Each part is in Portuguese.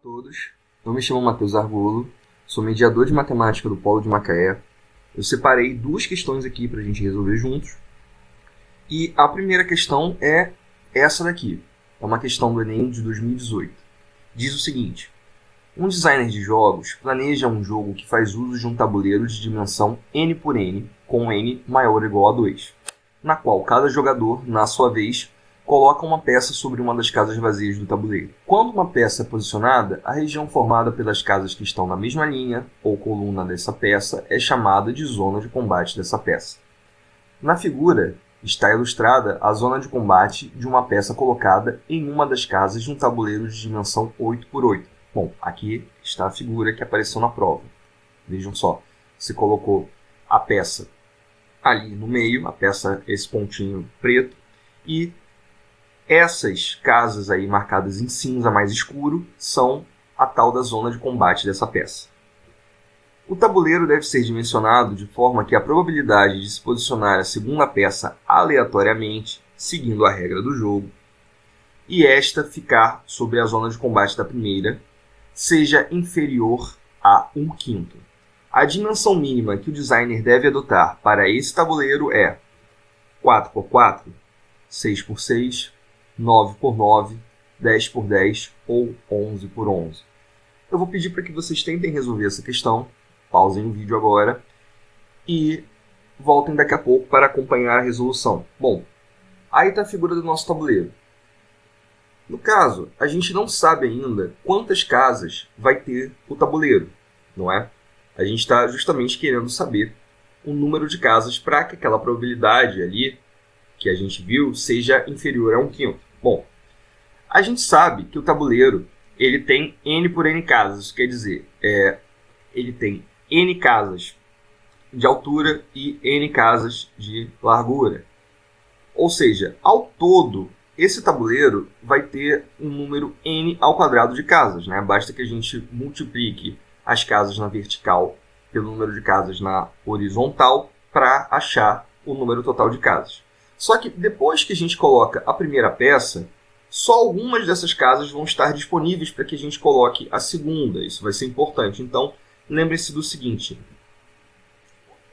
todos, eu me chamo Matheus Argolo, sou mediador de matemática do Polo de Macaé. Eu separei duas questões aqui para a gente resolver juntos. E a primeira questão é essa daqui. É uma questão do Enem de 2018. Diz o seguinte: um designer de jogos planeja um jogo que faz uso de um tabuleiro de dimensão n por n, com n maior ou igual a 2, na qual cada jogador, na sua vez, coloca uma peça sobre uma das casas vazias do tabuleiro. Quando uma peça é posicionada, a região formada pelas casas que estão na mesma linha ou coluna dessa peça é chamada de zona de combate dessa peça. Na figura está ilustrada a zona de combate de uma peça colocada em uma das casas de um tabuleiro de dimensão 8 por 8. Bom, aqui está a figura que apareceu na prova. Vejam só, se colocou a peça ali no meio, a peça, esse pontinho preto, e essas casas aí marcadas em cinza mais escuro são a tal da zona de combate dessa peça. O tabuleiro deve ser dimensionado de forma que a probabilidade de se posicionar a segunda peça aleatoriamente, seguindo a regra do jogo, e esta ficar sobre a zona de combate da primeira, seja inferior a 1/5. A dimensão mínima que o designer deve adotar para esse tabuleiro é 4 por 4, 6 por 6, 9 por 9, 10 por 10 ou 11 por 11. Eu vou pedir para que vocês tentem resolver essa questão, pausem o vídeo agora e voltem daqui a pouco para acompanhar a resolução. Bom, aí está a figura do nosso tabuleiro. No caso, a gente não sabe ainda quantas casas vai ter o tabuleiro, não é? A gente está justamente querendo saber o número de casas para que aquela probabilidade ali que a gente viu seja inferior a 1/5. Bom, a gente sabe que o tabuleiro ele tem n por n casas, isso quer dizer, ele tem n casas de altura e n casas de largura. Ou seja, ao todo, esse tabuleiro vai ter um número n ao quadrado de casas, né? Basta que a gente multiplique as casas na vertical pelo número de casas na horizontal para achar o número total de casas. Só que depois que a gente coloca a primeira peça, só algumas dessas casas vão estar disponíveis para que a gente coloque a segunda. Isso vai ser importante. Então, lembre-se do seguinte: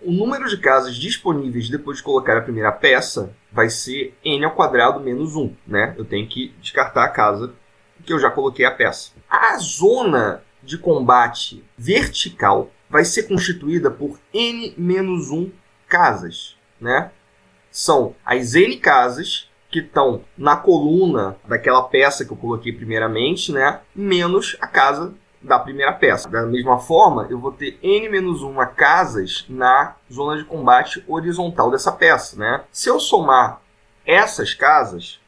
o número de casas disponíveis depois de colocar a primeira peça vai ser n ao quadrado menos 1. Né? Eu tenho que descartar a casa que eu já coloquei a peça. A zona de combate vertical vai ser constituída por n menos 1 casas, né? São as n casas que estão na coluna daquela peça que eu coloquei primeiramente, né? Menos a casa da primeira peça. Da mesma forma, eu vou ter n menos 1 casas na zona de combate horizontal dessa peça, né? Se eu somar essas casas,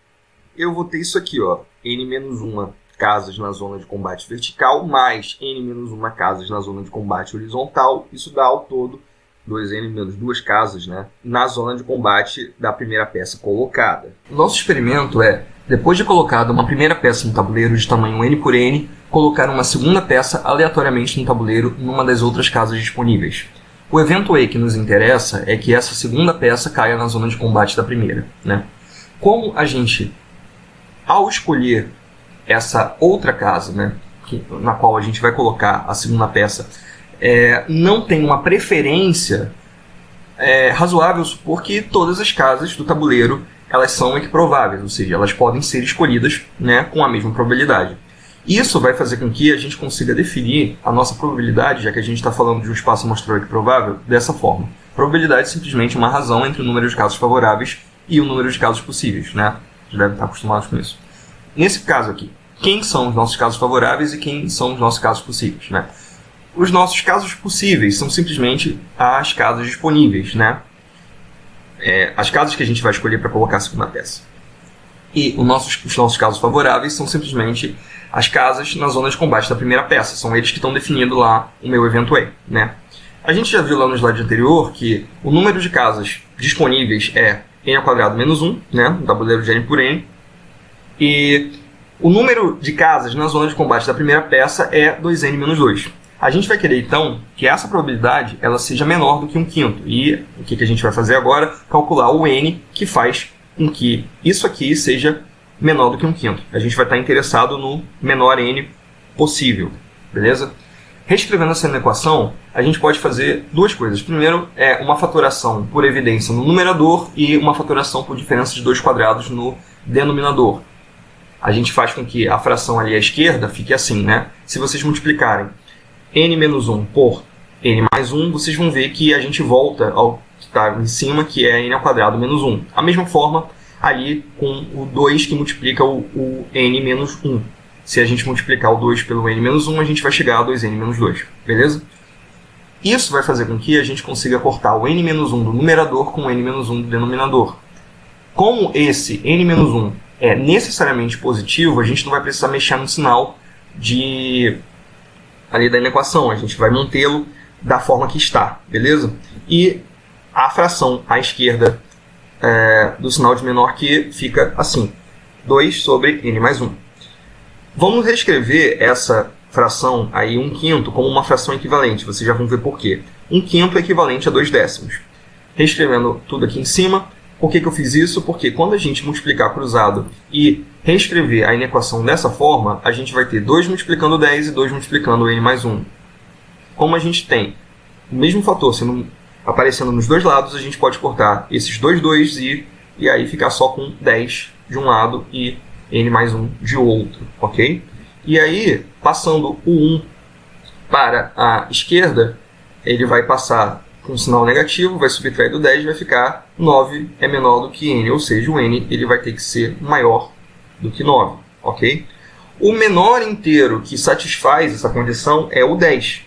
eu vou ter isso aqui, ó, n menos 1 casas na zona de combate vertical, mais n menos 1 casas na zona de combate horizontal. Isso dá ao todo 2n menos 2 casas, né, na zona de combate da primeira peça colocada. O nosso experimento é, depois de colocada uma primeira peça no tabuleiro de tamanho n por n, colocar uma segunda peça aleatoriamente no tabuleiro numa das outras casas disponíveis. O evento E que nos interessa é que essa segunda peça caia na zona de combate da primeira, né? Como a gente, ao escolher essa outra casa, né, na qual a gente vai colocar a segunda peça, não tem uma preferência, razoável supor que todas as casas do tabuleiro elas são equiprováveis, ou seja, elas podem ser escolhidas, né, com a mesma probabilidade. Isso vai fazer com que a gente consiga definir a nossa probabilidade, já que a gente está falando de um espaço amostral equiprovável, dessa forma. Probabilidade é simplesmente uma razão entre o número de casos favoráveis e o número de casos possíveis, né? Vocês devem estar acostumados com isso. Nesse caso aqui, quem são os nossos casos favoráveis e quem são os nossos casos possíveis, né? Os nossos casos possíveis são simplesmente as casas disponíveis, né? As casas que a gente vai escolher para colocar a segunda peça. E os nossos casos favoráveis são simplesmente as casas na zona de combate da primeira peça. São eles que estão definindo lá o meu evento E, né? A gente já viu lá no slide anterior que o número de casas disponíveis é n ao quadrado menos 1, né? No tabuleiro de n por n. E o número de casas na zona de combate da primeira peça é 2n menos 2. A gente vai querer, então, que essa probabilidade ela seja menor do que 1/5. E o que a gente vai fazer agora? Calcular o n que faz com que isso aqui seja menor do que 1/5. A gente vai estar interessado no menor n possível, beleza? Reescrevendo essa equação, a gente pode fazer duas coisas. Primeiro, é uma fatoração por evidência no numerador e uma fatoração por diferença de 2 quadrados no denominador. A gente faz com que a fração ali à esquerda fique assim, né? Se vocês multiplicarem n menos 1 por n mais 1, vocês vão ver que a gente volta ao que está em cima, que é n ao quadrado menos 1. A mesma forma ali com o 2 que multiplica o n menos 1. Se a gente multiplicar o 2 pelo n menos 1, a gente vai chegar a 2n menos 2, beleza? Isso vai fazer com que a gente consiga cortar o n menos 1 do numerador com o n menos 1 do denominador. Como esse n menos 1 é necessariamente positivo, a gente não vai precisar mexer no sinal ali da equação, a gente vai mantê-lo da forma que está, beleza? E a fração à esquerda do sinal de menor que fica assim, 2 sobre n mais 1. Vamos reescrever essa fração aí 1/5 como uma fração equivalente, vocês já vão ver por quê. 1/5 é equivalente a 2 décimos. Reescrevendo tudo aqui em cima, por que eu fiz isso? Porque quando a gente multiplicar cruzado e reescrever a equação dessa forma, a gente vai ter 2 multiplicando 10 e 2 multiplicando n mais 1. Como a gente tem o mesmo fator aparecendo nos dois lados, a gente pode cortar esses dois 2 e aí ficar só com 10 de um lado e n mais 1 de outro, ok? E aí, passando o 1 para a esquerda, ele vai passar com sinal negativo, vai subtrair do 10 e vai ficar 9 é menor do que n, ou seja, o n ele vai ter que ser maior do que 9, ok? O menor inteiro que satisfaz essa condição é o 10.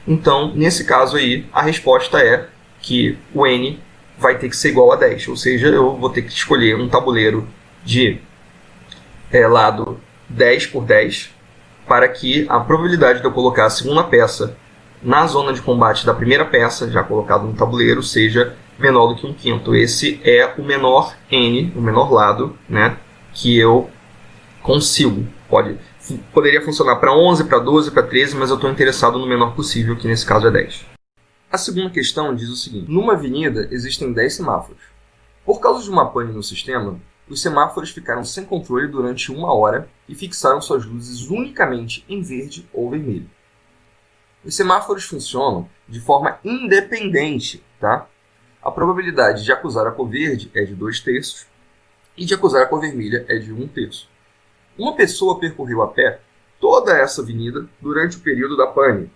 Então, nesse caso aí, a resposta é que o n vai ter que ser igual a 10, ou seja, eu vou ter que escolher um tabuleiro de lado 10 por 10, para que a probabilidade de eu colocar a segunda peça na zona de combate da primeira peça, já colocado no tabuleiro, seja menor do que 1/5. Esse é o menor n, o menor lado, né, que eu consigo. Poderia funcionar para 11, para 12, para 13, mas eu estou interessado no menor possível, que nesse caso é 10. A segunda questão diz o seguinte: numa avenida existem 10 semáforos. Por causa de uma pane no sistema, os semáforos ficaram sem controle durante 1 hora e fixaram suas luzes unicamente em verde ou vermelho. Os semáforos funcionam de forma independente, tá? A probabilidade de acusar a cor verde é de 2/3 e de acusar a cor vermelha é de 1/3. Uma pessoa percorreu a pé toda essa avenida durante o período da pane,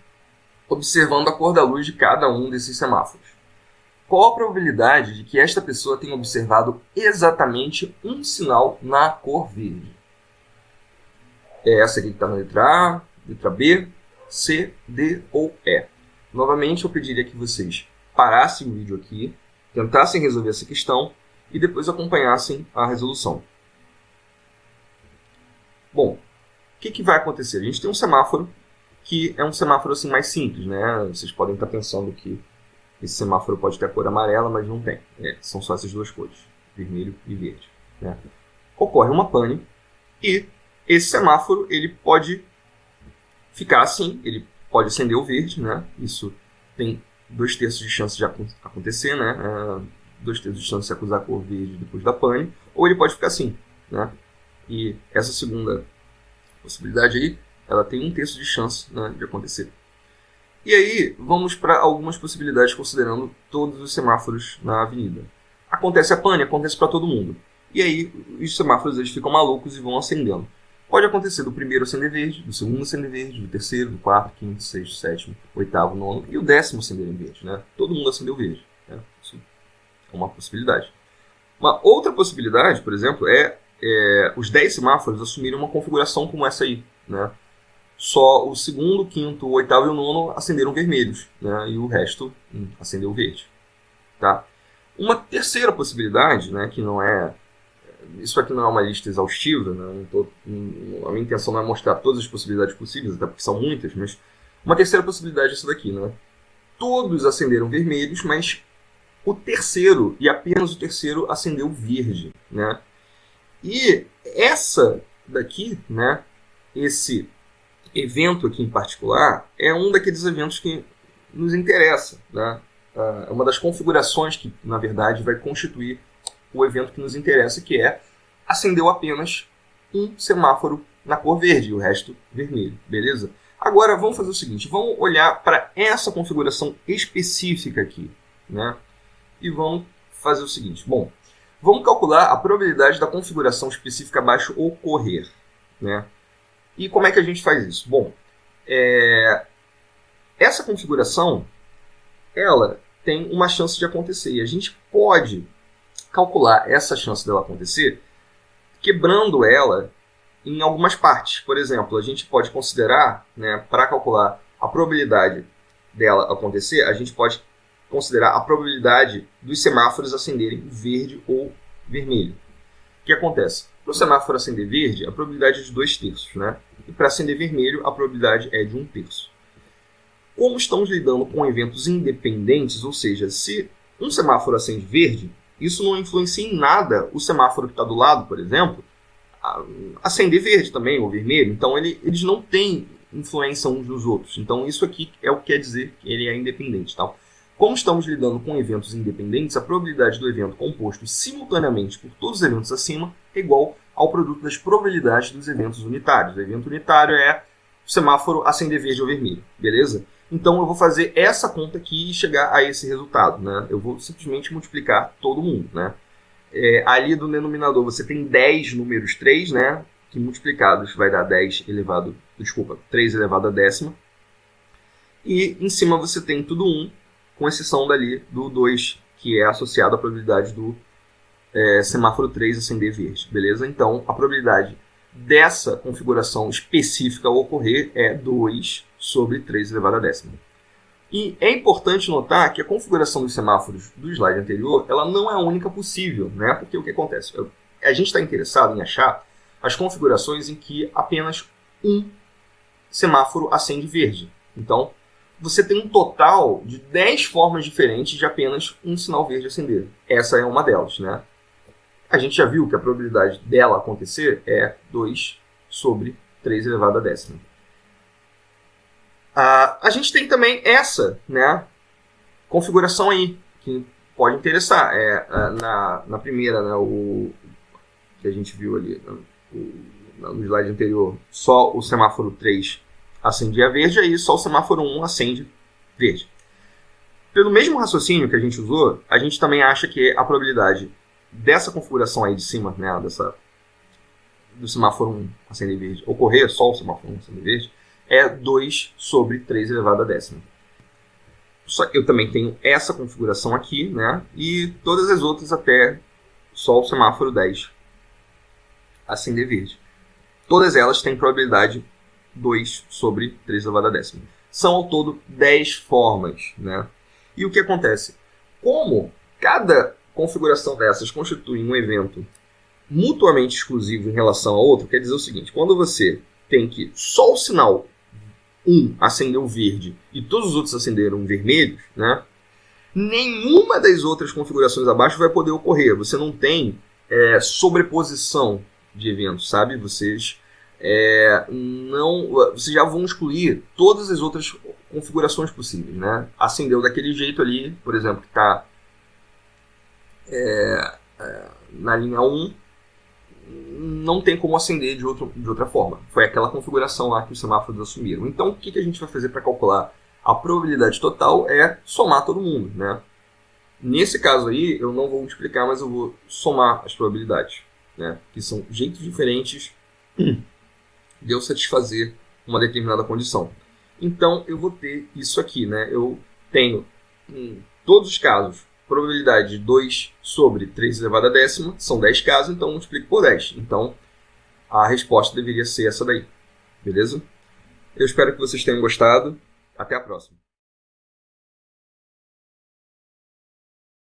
observando a cor da luz de cada um desses semáforos. Qual a probabilidade de que esta pessoa tenha observado exatamente um sinal na cor verde? É essa aqui que está na letra A, letra B, C, D ou E. Novamente, eu pediria que vocês parassem o vídeo aqui, tentassem resolver essa questão e depois acompanhassem a resolução. Bom, o que vai acontecer? A gente tem um semáforo que é um semáforo assim, mais simples, né? Vocês podem estar pensando que esse semáforo pode ter a cor amarela, mas não tem. São só essas duas cores, vermelho e verde, né? Ocorre uma pane e esse semáforo ele pode ficar assim, ele pode acender o verde, né? Isso tem 2/3 de chance de acontecer, né? 2/3 de chance de acusar a cor verde depois da pane, ou ele pode ficar assim, né? E essa segunda possibilidade aí, ela tem 1/3 de chance, né, de acontecer. E aí, vamos para algumas possibilidades considerando todos os semáforos na avenida. Acontece a pane, acontece para todo mundo. E aí, os semáforos eles ficam malucos e vão acendendo. Pode acontecer do primeiro acender verde, do segundo acender verde, do terceiro, do quarto, quinto, sexto, sétimo, oitavo, nono e o 10º acender em verde, né? Todo mundo acendeu verde, né? Isso é uma possibilidade. Uma outra possibilidade, por exemplo, é os 10 semáforos assumirem uma configuração como essa aí, né? Só o segundo, quinto, o oitavo e o nono acenderam vermelhos, né? E o resto acendeu verde, tá? Uma terceira possibilidade, né, que não é... Isso aqui não é uma lista exaustiva, né? A minha intenção não é mostrar todas as possibilidades possíveis, até porque são muitas, mas uma terceira possibilidade é essa daqui, né? Todos acenderam vermelhos, mas o terceiro, e apenas o terceiro, acendeu verde, né? E essa daqui, né, esse evento aqui em particular, é um daqueles eventos que nos interessa, né? É uma das configurações que, na verdade, vai constituir o evento que nos interessa, que é acendeu apenas um semáforo na cor verde e o resto vermelho, beleza? Agora vamos fazer o seguinte, vamos olhar para essa configuração específica aqui, né? E vamos fazer o seguinte, bom, vamos calcular a probabilidade da configuração específica abaixo ocorrer, né? E como é que a gente faz isso? Bom, essa configuração, ela tem uma chance de acontecer. E a gente pode calcular essa chance dela acontecer quebrando ela em algumas partes. Por exemplo, a gente pode considerar, né, para calcular a probabilidade dela acontecer, a gente pode considerar a probabilidade dos semáforos acenderem verde ou vermelho. O que acontece? Para o semáforo acender verde, a probabilidade é de 2/3, né? E para acender vermelho, a probabilidade é de 1/3. Como estamos lidando com eventos independentes, ou seja, se um semáforo acende verde, isso não influencia em nada o semáforo que está do lado, por exemplo, a acender verde também, ou vermelho. Então, eles não têm influência uns dos outros. Então, isso aqui é o que quer dizer que ele é independente. Tá? Como estamos lidando com eventos independentes, a probabilidade do evento composto simultaneamente por todos os eventos acima é igual ao produto das probabilidades dos eventos unitários. O evento unitário é o semáforo acender verde ou vermelho, beleza? Então, eu vou fazer essa conta aqui e chegar a esse resultado, né? Eu vou simplesmente multiplicar todo mundo, né? Ali do denominador você tem 10 números 3, né? Que multiplicados vai dar 3 elevado a décima. E em cima você tem tudo 1, com exceção dali do 2, que é associado à probabilidade do semáforo 3 acender verde, beleza? Então, a probabilidade dessa configuração específica ocorrer é 2 sobre 3 elevado a décima. E é importante notar que a configuração dos semáforos do slide anterior, ela não é a única possível, né? Porque o que acontece? A gente está interessado em achar as configurações em que apenas um semáforo acende verde. Então, você tem um total de 10 formas diferentes de apenas um sinal verde acender. Essa é uma delas, né? A gente já viu que a probabilidade dela acontecer é 2 sobre 3 elevado a décima. A gente tem também essa, né, configuração aí, que pode interessar. Na primeira, né, o que a gente viu ali no slide anterior, só o semáforo 3 acendia verde, aí só o semáforo 1 acende verde. Pelo mesmo raciocínio que a gente usou, a gente também acha que a probabilidade dessa configuração aí de cima, né, do semáforo 1 acender verde, ocorrer só o semáforo 1 acender verde, é 2 sobre 3 elevado a décima. Só que eu também tenho essa configuração aqui, né, e todas as outras até só o semáforo 10 acender verde. Todas elas têm probabilidade 2 sobre 3 elevado a décima. São ao todo 10 formas, né? E o que acontece? Como cada configuração dessas constitui um evento mutuamente exclusivo em relação a outro, quer dizer o seguinte, quando você tem que só o sinal 1 acendeu verde e todos os outros acenderam vermelhos, né? Nenhuma das outras configurações abaixo vai poder ocorrer. Você não tem sobreposição de eventos, sabe? Vocês já vão excluir todas as outras configurações possíveis, né? Acendeu daquele jeito ali, por exemplo, que está na linha 1, não tem como acender de outra forma. Foi aquela configuração lá que os semáforos assumiram. Então, o que a gente vai fazer para calcular a probabilidade total é somar todo mundo, né? Nesse caso aí, eu não vou multiplicar, mas eu vou somar as probabilidades, né? Que são jeitos diferentes de eu satisfazer uma determinada condição. Então, eu vou ter isso aqui, né? Eu tenho, em todos os casos, probabilidade de 2 sobre 3 elevado a décima, são 10 casos, então eu multiplico por 10. Então, a resposta deveria ser essa daí, beleza? Eu espero que vocês tenham gostado. Até a próxima.